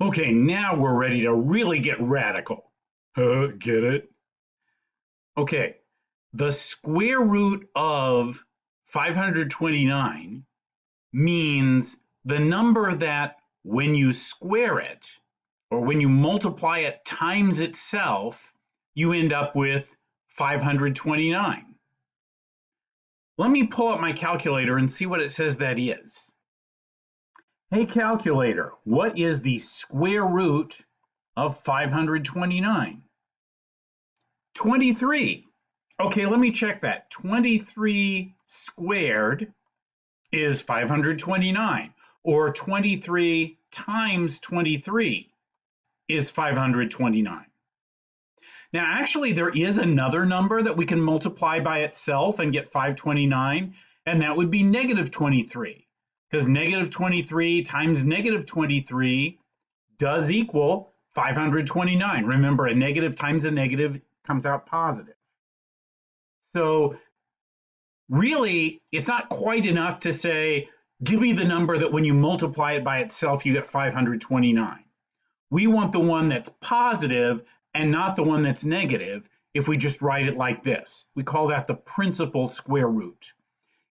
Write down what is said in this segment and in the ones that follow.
Okay, now we're ready to really get radical. Get it? Okay, the square root of 529 means the number that when you square it, or when you multiply it times itself, you end up with 529. Let me pull up my calculator and see what it says that is. Hey calculator, what is the square root of 529? 23. Okay, let me check that. 23 squared is 529, or 23 times 23 is 529. Now, actually, there is another number that we can multiply by itself and get 529, and that would be negative 23, because negative 23 times negative 23 does equal 529. Remember, a negative times a negative comes out positive. So really, it's not quite enough to say, give me the number that when you multiply it by itself, you get 529. We want the one that's positive and not the one that's negative if we just write it like this. We call that the principal square root.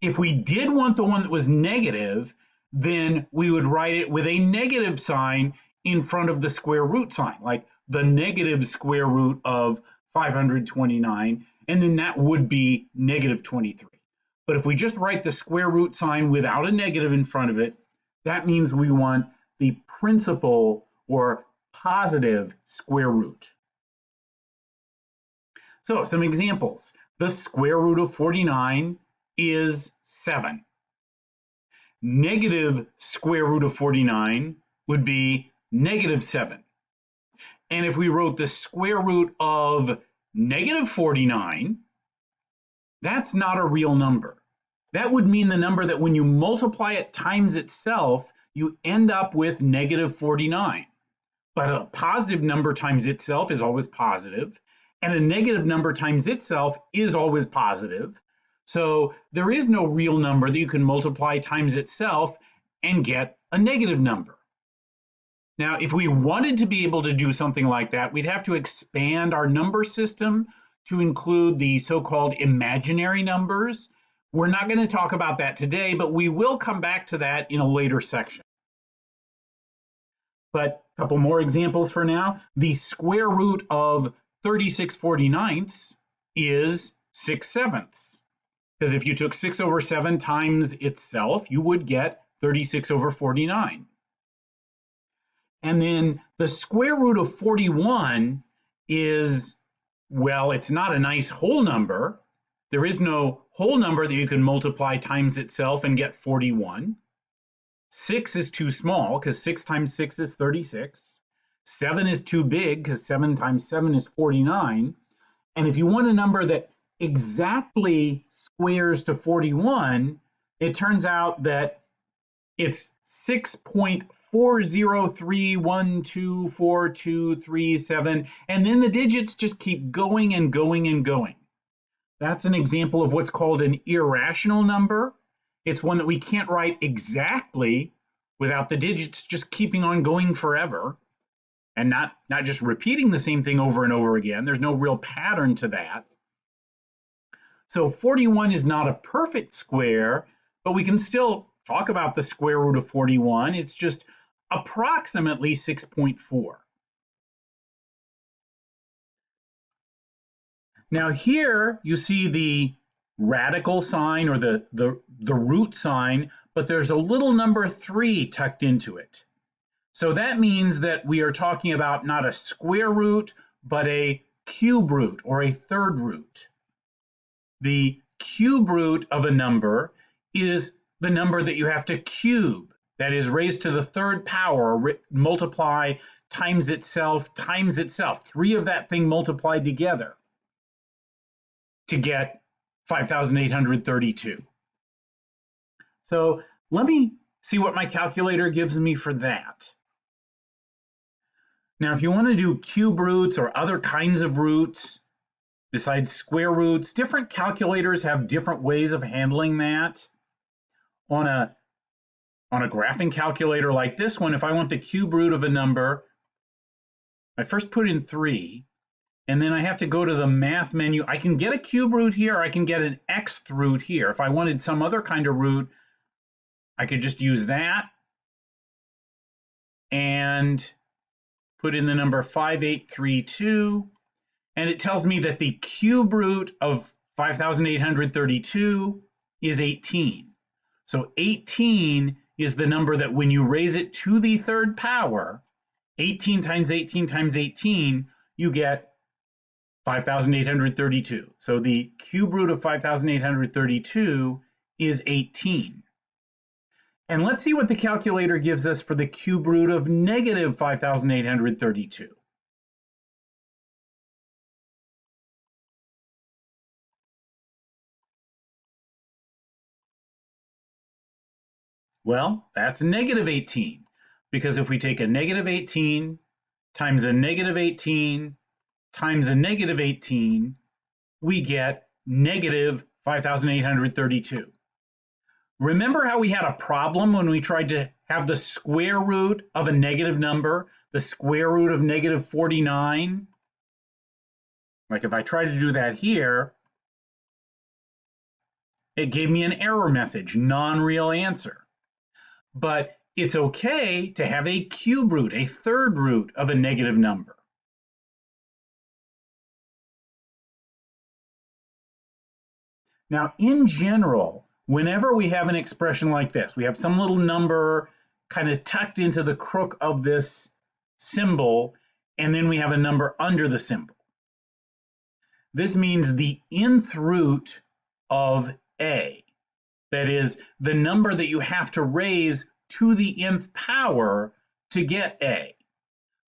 If we did want the one that was negative, then we would write it with a negative sign in front of the square root sign, like the negative square root of 529, and then that would be negative 23. But if we just write the square root sign without a negative in front of it, that means we want the principal or positive square root. So some examples. The square root of 49 is 7. Negative square root of 49 would be negative 7. And if we wrote the square root of negative 49, that's not a real number. That would mean the number that when you multiply it times itself, you end up with negative 49. But a positive number times itself is always positive, and a negative number times itself is always positive. So there is no real number that you can multiply times itself and get a negative number. Now, if we wanted to be able to do something like that, we'd have to expand our number system to include the so-called imaginary numbers. We're not going to talk about that today, but we will come back to that in a later section. But a couple more examples for now. The square root of 36/49 is 6/7. Because if you took 6 over 7 times itself, you would get 36 over 49. And then the square root of 41 is, well, it's not a nice whole number. There is no whole number that you can multiply times itself and get 41. 6 is too small because 6 times 6 is 36. 7 is too big because 7 times 7 is 49. And if you want a number that exactly squares to 41, it turns out that it's 6.4031242237, and then the digits just keep going and going and going. That's an example of what's called an irrational number. It's one that we can't write exactly without the digits just keeping on going forever and not just repeating the same thing over and over again. There's no real pattern to that. So 41 is not a perfect square, but we can still talk about the square root of 41. It's just approximately 6.4. Now here you see the radical sign or the root sign, but there's a little number 3 tucked into it. So that means that we are talking about not a square root, but a cube root or a third root. The cube root of a number is the number that you have to cube, that is raised to the third power, or multiply times itself, 3 of that thing multiplied together to get 5,832. So let me see what my calculator gives me for that. Now, if you want to do cube roots or other kinds of roots, besides square roots, different calculators have different ways of handling that. On a On a graphing calculator like this one, if I want the cube root of a number, I first put in 3, and then I have to go to the math menu. I can get a cube root here, or I can get an xth root here. If I wanted some other kind of root, I could just use that and put in the number 5832, and it tells me that the cube root of 5,832 is 18. So 18 is the number that when you raise it to the third power, 18 times 18 times 18, you get 5,832. So the cube root of 5,832 is 18. And let's see what the calculator gives us for the cube root of negative 5,832. Well, that's negative 18, because if we take a negative 18 times a negative 18 times a negative 18, we get negative 5,832. Remember how we had a problem when we tried to have the square root of a negative number, the square root of negative 49? Like if I try to do that here, it gave me an error message, non-real answer. But it's okay to have a cube root, a third root of a negative number. Now, in general, whenever we have an expression like this, we have some little number kind of tucked into the crook of this symbol, and then we have a number under the symbol. This means the nth root of a. That is, the number that you have to raise to the nth power to get a.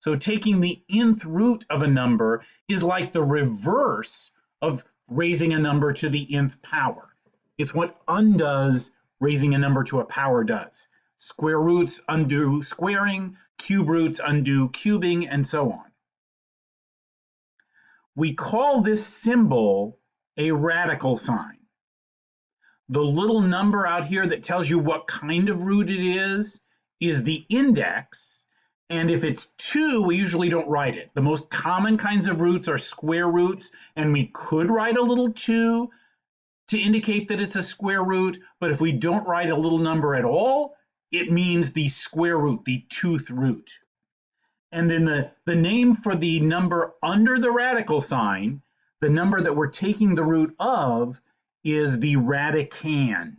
So taking the nth root of a number is like the reverse of raising a number to the nth power. It's what undoes raising a number to a power does. Square roots undo squaring, cube roots undo cubing, and so on. We call this symbol a radical sign. The little number out here that tells you what kind of root it is the index, and if it's 2, we usually don't write it. The most common kinds of roots are square roots, and we could write a little 2 to indicate that it's a square root, but if we don't write a little number at all, it means the square root, the 2th root. And then the name for the number under the radical sign, the number that we're taking the root of, is the radicand.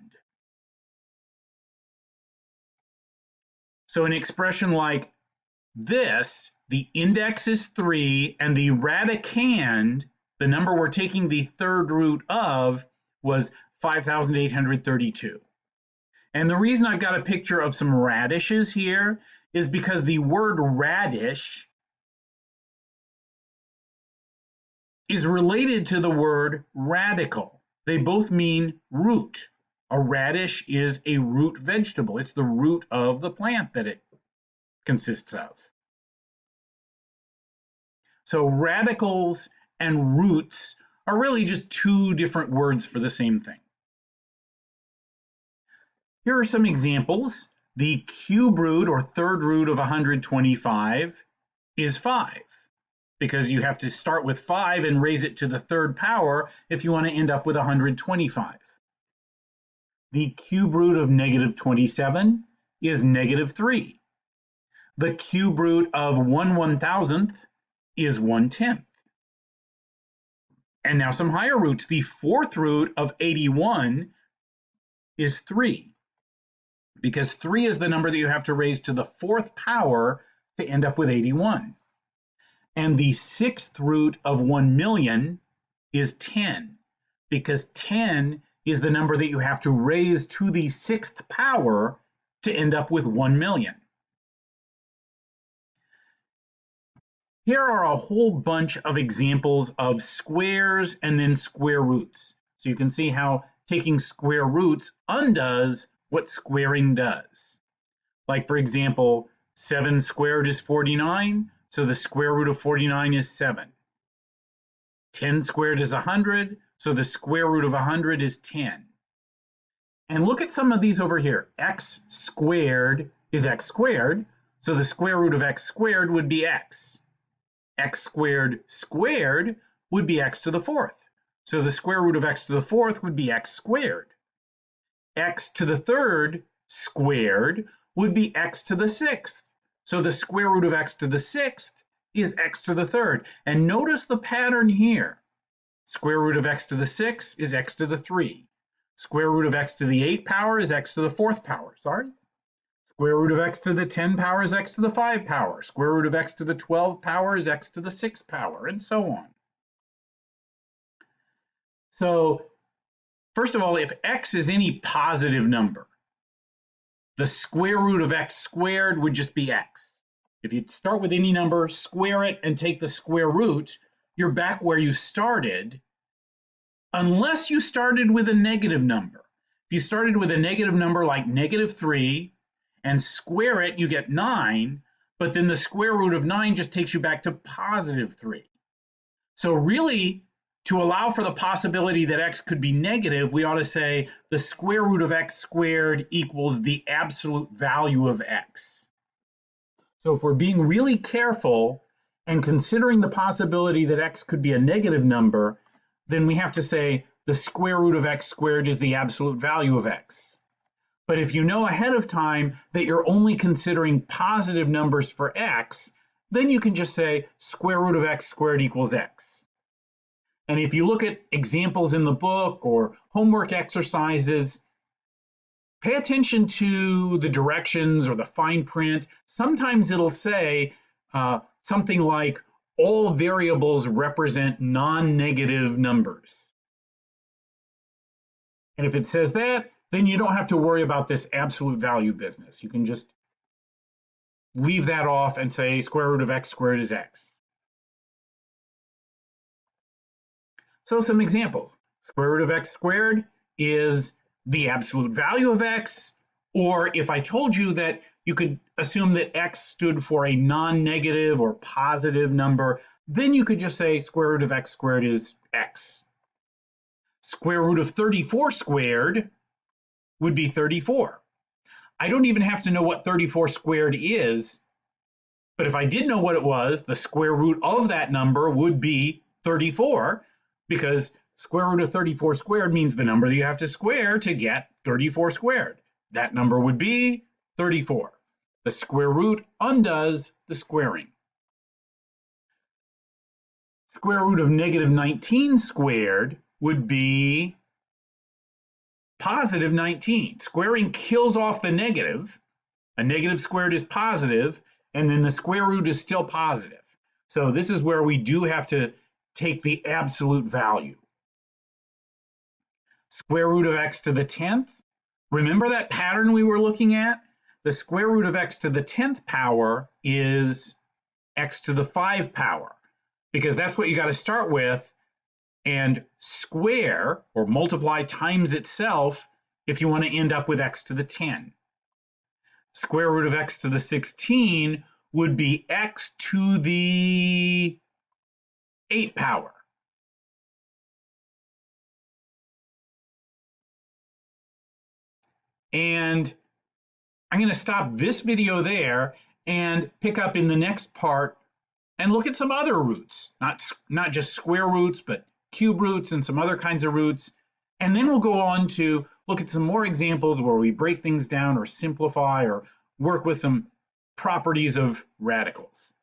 So an expression like this, the index is 3, and the radicand, the number we're taking the third root of, was 5,832. And the reason I've got a picture of some radishes here is because the word radish is related to the word radical. They both mean root. A radish is a root vegetable. It's the root of the plant that it consists of. So radicals and roots are really just two different words for the same thing. Here are some examples. The cube root or third root of 125 is 5, because you have to start with 5 and raise it to the third power if you want to end up with 125. The cube root of negative 27 is negative 3. The cube root of 1/1000th is 1/10. And now some higher roots. The fourth root of 81 is 3, because 3 is the number that you have to raise to the fourth power to end up with 81. And the sixth root of 1,000,000 is 10, because 10 is the number that you have to raise to the sixth power to end up with 1,000,000. Here are a whole bunch of examples of squares and then square roots. So you can see how taking square roots undoes what squaring does. Like, for example, 7 squared is 49, so the square root of 49 is 7. 10 squared is 100, so the square root of 100 is 10. And look at some of these over here. X squared is x squared, so the square root of x squared would be x. X squared squared would be x to the fourth, so the square root of x to the fourth would be x squared. X to the third squared would be x to the sixth, so the square root of x to the sixth is x to the third. And notice the pattern here. Square root of x to the 6 is x to the 3. Square root of x to the 8 power is x to the 4th power. Square root of x to the 10 power is x to the 5 power. Square root of x to the 12 power is x to the 6 power, and so on. So, first of all, if x is any positive number, the square root of x squared would just be x. If you start with any number, square it, and take the square root, you're back where you started, unless you started with a negative number. If you started with a negative number like -3 and square it, you get 9, but then the square root of 9 just takes you back to +3. So really, to allow for the possibility that x could be negative, we ought to say the square root of x squared equals the absolute value of x. So if we're being really careful and considering the possibility that x could be a negative number, then we have to say the square root of x squared is the absolute value of x. But if you know ahead of time that you're only considering positive numbers for x, then you can just say square root of x squared equals x. And if you look at examples in the book or homework exercises, pay attention to the directions or the fine print. Sometimes it'll say something like, all variables represent non-negative numbers. And if it says that, then you don't have to worry about this absolute value business. You can just leave that off and say square root of x squared is x. So some examples. Square root of x squared is the absolute value of x, or if I told you that you could assume that x stood for a non-negative or positive number, then you could just say square root of x squared is x. Square root of 34 squared would be 34. I don't even have to know what 34 squared is, but if I did know what it was, the square root of that number would be 34, because square root of 34 squared means the number that you have to square to get 34 squared. That number would be 34. The square root undoes the squaring. Square root of -19 squared would be positive 19. Squaring kills off the negative. A negative squared is positive, and then the square root is still positive. So this is where we do have to take the absolute value. Square root of x to the 10th. Remember that pattern we were looking at? The square root of x to the 10th power is x to the 5 power, because that's what you got to start with, and square or multiply times itself if you want to end up with x to the 10. Square root of x to the 16 would be x to the 8 power. And I'm going to stop this video there and pick up in the next part and look at some other roots, not just square roots, but cube roots and some other kinds of roots. And then we'll go on to look at some more examples where we break things down or simplify or work with some properties of radicals.